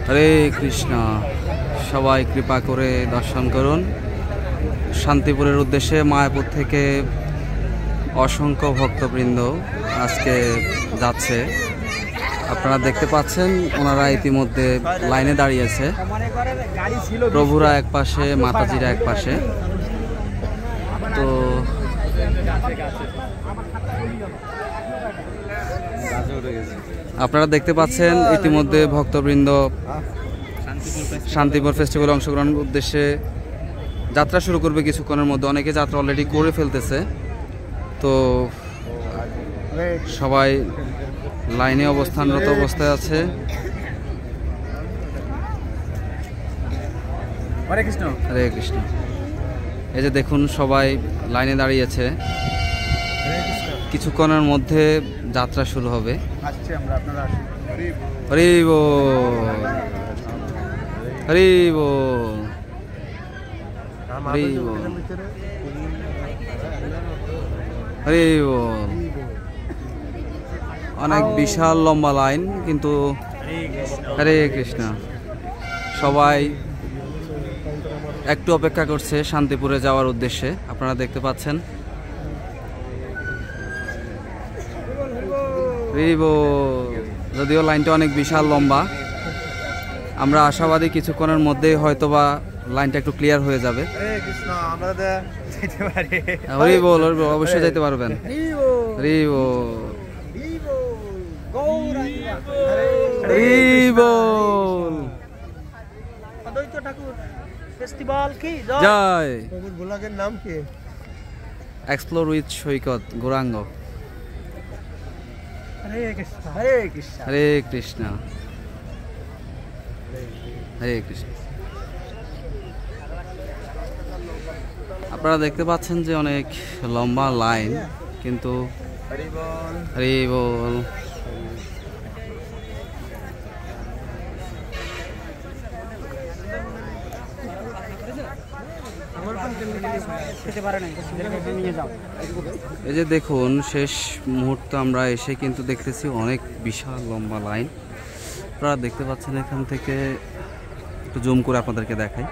হরে কৃষ্ণ। সবাই কৃপা করে দর্শন করুন। শান্তিপুরের উদ্দেশ্যে মায়াপুর থেকে অসংখ্য ভক্তবৃন্দ আজকে যাচ্ছে। আপনারা দেখতে পাচ্ছেন ওনারা ইতিমধ্যে লাইনে দাঁড়িয়েছে। প্রভুরা এক পাশে, মাতাজিরা এক পাশে। তো আপনারা দেখতে পাচ্ছেন ইতিমধ্যে ভক্তবৃন্দ শান্তিপুর ফেস্টিভ্যালে অংশগ্রহণের উদ্দেশ্যে যাত্রা শুরু করবে কিছুক্ষণের মধ্যে। অনেকে যাত্রা অলরেডি করে ফেলতেছে। তো সবাই লাইনে অবস্থানরত অবস্থায় আছে। হরে কৃষ্ণ, হরে কৃষ্ণ। এই যে দেখুন সবাই লাইনে দাঁড়িয়েছে। কিছুক্ষণের মধ্যে যাত্রা শুরু হবে। হরি বল, হরি বল, হরি বল, হরি বল। অনেক বিশাল লম্বা লাইন, কিন্তু হরে কৃষ্ণ। সবাই একটু অপেক্ষা করছে শান্তিপুরে যাওয়ার উদ্দেশ্যে। আপনারা দেখতে পাচ্ছেন। যদিও লাইনটা অনেক বিশাল লম্বা, আমরা আশাবাদী কিছুক্ষণের মধ্যেই হয়তোবা লাইনটা একটু ক্লিয়ার হয়ে যাবে। হরি বল, হরি বল, অবশ্যই যেতে পারবেন। হরি বল, হরি বল, জয়। ব্লগের নাম কি? এক্সপ্লোর উইথ সৈকত গৌরাঙ্গ। হরে কৃষ্ণ, হরে কৃষ্ণ, হরে কৃষ্ণ, হরে কৃষ্ণ। আপনারা দেখতে পাচ্ছেন যে অনেক লম্বা লাইন, কিন্তু হরি বল। এই যে দেখুন শেষ মুহূর্তে আমরা এসে কিন্তু দেখতেছি অনেক বিশাল লম্বা লাইন। আপনারা দেখতে পাচ্ছেন। এখান থেকে একটু জুম করে আপনাদেরকে দেখাই।